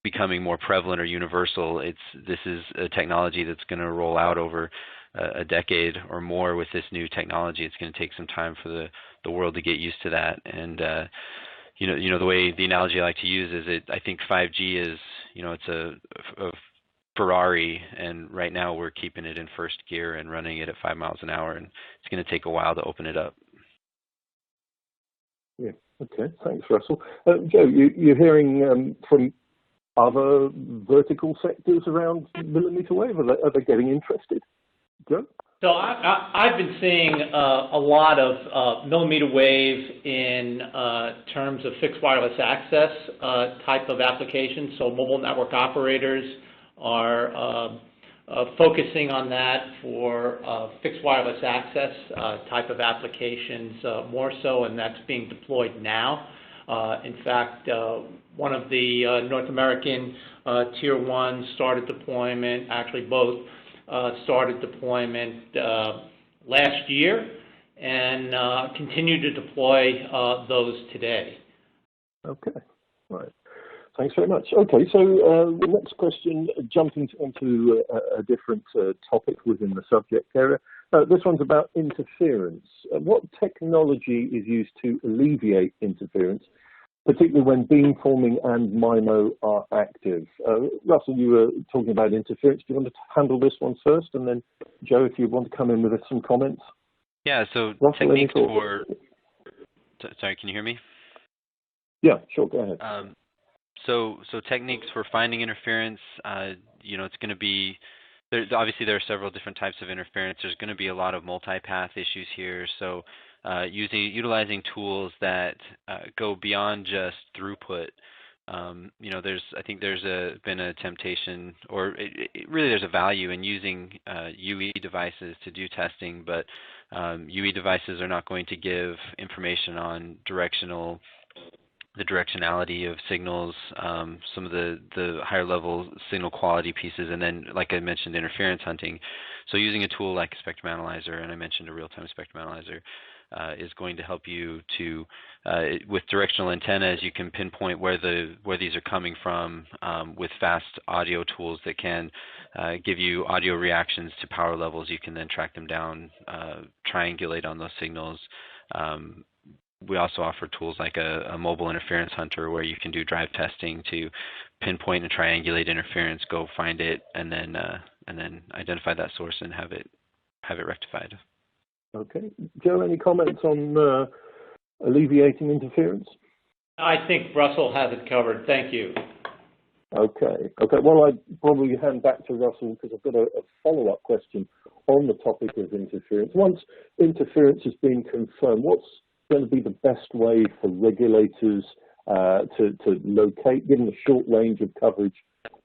becoming more prevalent or universal. This is a technology that's going to roll out over a decade or more with this new technology. It's going to take some time for the world to get used to that. And the way the analogy I like to use is I think 5G is it's a Ferrari, and right now we're keeping it in first gear and running it at 5 miles an hour, and it's going to take a while to open it up. Yeah. Okay. Thanks, Russell. Joe, you're hearing from other vertical sectors around millimeter wave? Are they getting interested? Joe? So I've been seeing a lot of millimeter wave in terms of fixed wireless access type of applications. So mobile network operators are focusing on that for fixed wireless access type of applications more so, and that's being deployed now. In fact, one of the North American Tier 1 started deployment, actually both started deployment last year and continue to deploy those today. Okay, right. Thanks very much. Okay, so the next question, jumping onto a different topic within the subject area. This one's about interference. What technology is used to alleviate interference, particularly when beamforming and MIMO are active? Russell, you were talking about interference. Do you want to handle this one first? And then, Joe, if you want to come in with some comments. Yeah, so Russell, techniques for... Sorry, can you hear me? Yeah, sure, go ahead. So techniques for finding interference, it's going to be... Obviously, there are several different types of interference. There's going to be a lot of multipath issues here. So utilizing tools that go beyond just throughput. I think there's been a temptation, or really there's a value in using UE devices to do testing, but UE devices are not going to give information on the directionality of signals, some of the higher level signal quality pieces, and then, like I mentioned, interference hunting. So using a tool like a spectrum analyzer, and I mentioned a real-time spectrum analyzer, is going to help you to, with directional antennas, you can pinpoint where these are coming from with fast audio tools that can give you audio reactions to power levels. You can then track them down, triangulate on those signals. We also offer tools like a mobile interference hunter, where you can do drive testing to pinpoint and triangulate interference, go find it, and then identify that source and have it rectified. Okay, Joe, any comments on alleviating interference? I think Russell has it covered. Thank you. Okay. Well, I'd probably hand back to Russell because I've got a follow-up question on the topic of interference. Once interference has been confirmed, what's going to be the best way for regulators to locate, given the short range of coverage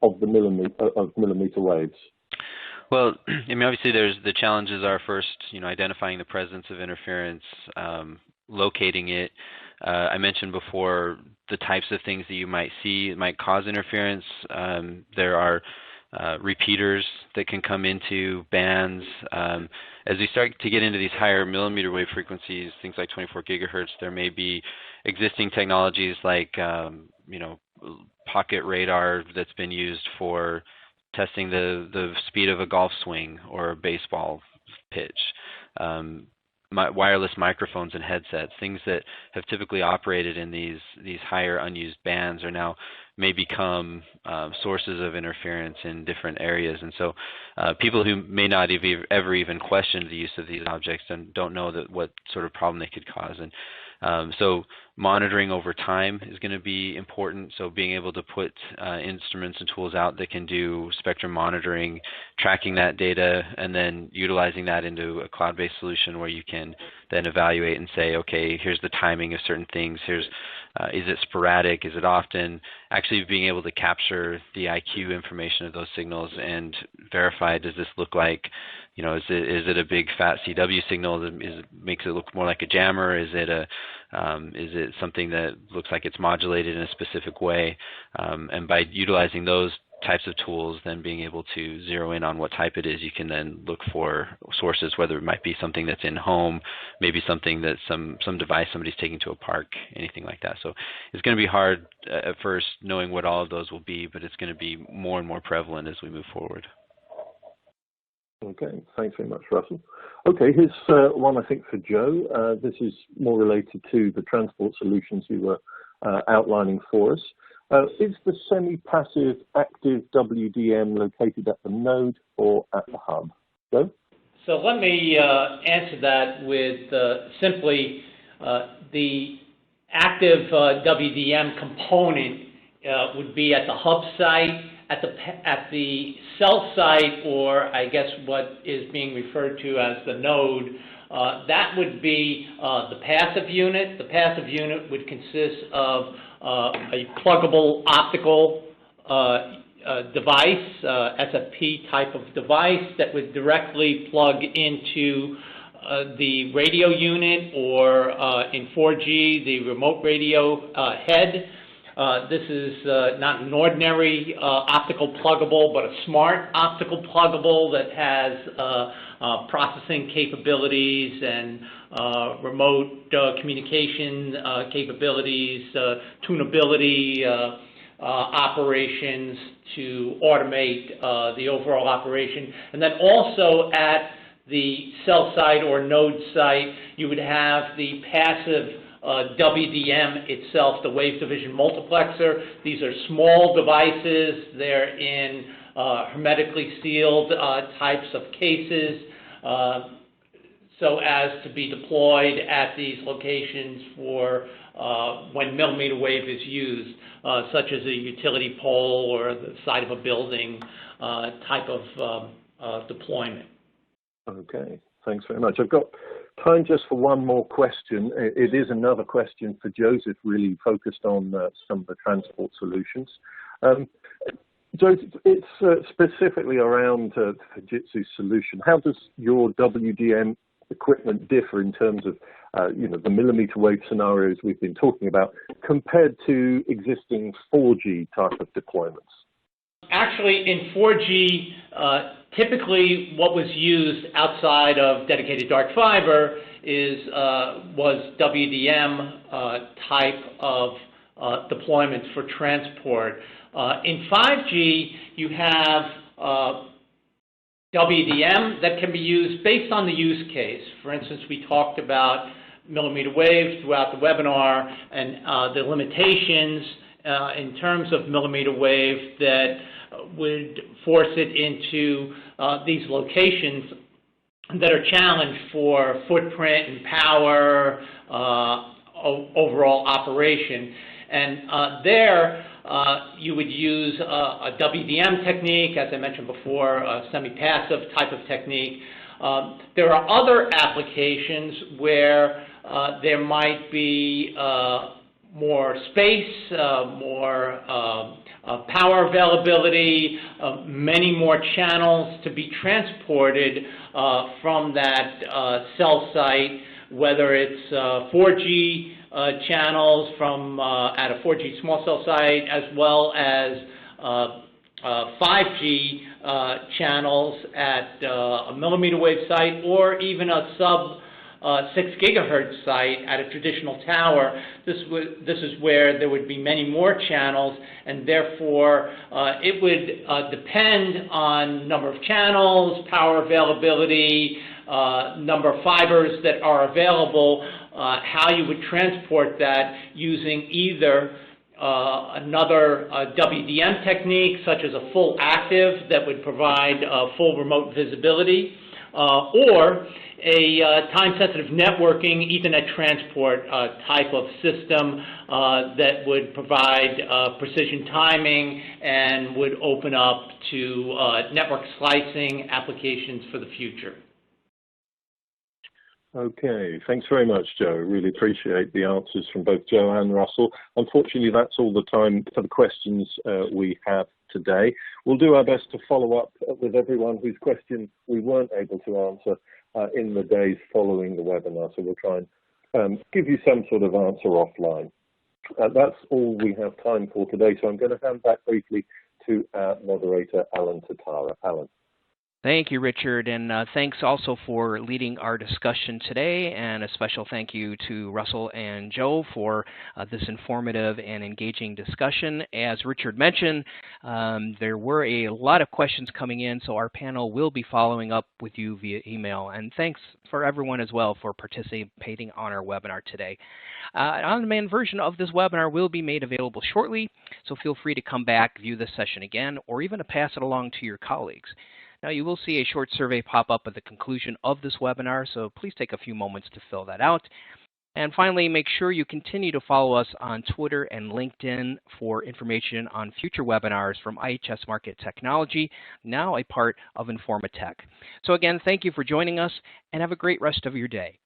of the millimeter waves? Well, I mean, obviously, the challenges are first, identifying the presence of interference, locating it. I mentioned before the types of things that you might see that might cause interference. There are repeaters that can come into bands. As we start to get into these higher millimeter wave frequencies, things like 24 gigahertz, there may be existing technologies like, pocket radar that's been used for testing the speed of a golf swing or a baseball pitch. Wireless microphones and headsets, things that have typically operated in these higher unused bands, are now may become sources of interference in different areas. And so people who may not have ever even questioned the use of these objects and don't know what sort of problem they could cause. And so monitoring over time is going to be important. So being able to put instruments and tools out that can do spectrum monitoring, tracking that data, and then utilizing that into a cloud-based solution where you can then evaluate and say, okay, here's the timing of certain things. Is it sporadic? Is it often? Actually being able to capture the IQ information of those signals and verify, does this look like, is it a big fat CW signal? Makes it look more like a jammer? Is it something that looks like it's modulated in a specific way? And by utilizing those types of tools, then being able to zero in on what type it is, you can then look for sources, whether it might be something that's in home, maybe something that some device somebody's taking to a park, anything like that. So it's going to be hard at first knowing what all of those will be, but it's going to be more and more prevalent as we move forward. Okay, thanks very much, Russell. Okay, here's one I think for Joe. This is more related to the transport solutions you were outlining for us. Is the semi-passive active WDM located at the node or at the hub? Joe? So let me answer that with simply the active WDM component would be at the hub site, at the cell site, or I guess what is being referred to as the node. That would be the passive unit. The passive unit would consist of a pluggable optical device, SFP type of device that would directly plug into the radio unit, or in 4G, the remote radio head. This is not an ordinary optical pluggable, but a smart optical pluggable that has processing capabilities and remote communication capabilities, tunability operations to automate the overall operation. And then also at the cell site or node site, you would have the passive WDM itself, the wave division multiplexer. These are small devices. They're in hermetically sealed types of cases, so as to be deployed at these locations for when millimeter wave is used, such as a utility pole or the side of a building type of deployment. Okay, thanks very much. I've got time just for one more question. It is another question for Joseph, really focused on some of the transport solutions. Joseph, it's specifically around Fujitsu's solution. How does your WDM equipment differ in terms of the millimeter wave scenarios we've been talking about compared to existing 4G type of deployments? Actually, in 4G, typically what was used outside of dedicated dark fiber was WDM type of deployments for transport. In 5G, you have WDM that can be used based on the use case. For instance, we talked about millimeter wave throughout the webinar and the limitations in terms of millimeter wave that would force it into these locations that are challenged for footprint and power, overall operation. And there you would use a WDM technique, as I mentioned before, a semi-passive type of technique. There are other applications where there might be more space, more power availability, many more channels to be transported from that cell site, whether it's 4G channels from at a 4G small cell site, as well as 5G channels at a millimeter wave site, or even a sub 6 gigahertz site at a traditional tower. This is where there would be many more channels, and therefore it would depend on number of channels, power availability, number of fibers that are available, how you would transport that using either another WDM technique, such as a full active that would provide full remote visibility, or a time-sensitive networking Ethernet transport type of system that would provide precision timing and would open up to network slicing applications for the future. Okay, thanks very much, Joe. Really appreciate the answers from both Joe and Russell. Unfortunately, that's all the time for the questions we have today. We'll do our best to follow up with everyone whose question we weren't able to answer in the days following the webinar, so we'll try and give you some sort of answer offline. That's all we have time for today, so I'm going to hand back briefly to our moderator, Alan Tatara. Alan. Thank you, Richard, and thanks also for leading our discussion today, and a special thank you to Russell and Joe for this informative and engaging discussion. As Richard mentioned, there were a lot of questions coming in, so our panel will be following up with you via email, and thanks for everyone as well for participating on our webinar today. An on-demand version of this webinar will be made available shortly, so feel free to come back, view this session again, or even to pass it along to your colleagues. Now, you will see a short survey pop up at the conclusion of this webinar, so please take a few moments to fill that out. And finally, make sure you continue to follow us on Twitter and LinkedIn for information on future webinars from IHS Markit Technology, now a part of Informatech. So again, thank you for joining us, and have a great rest of your day.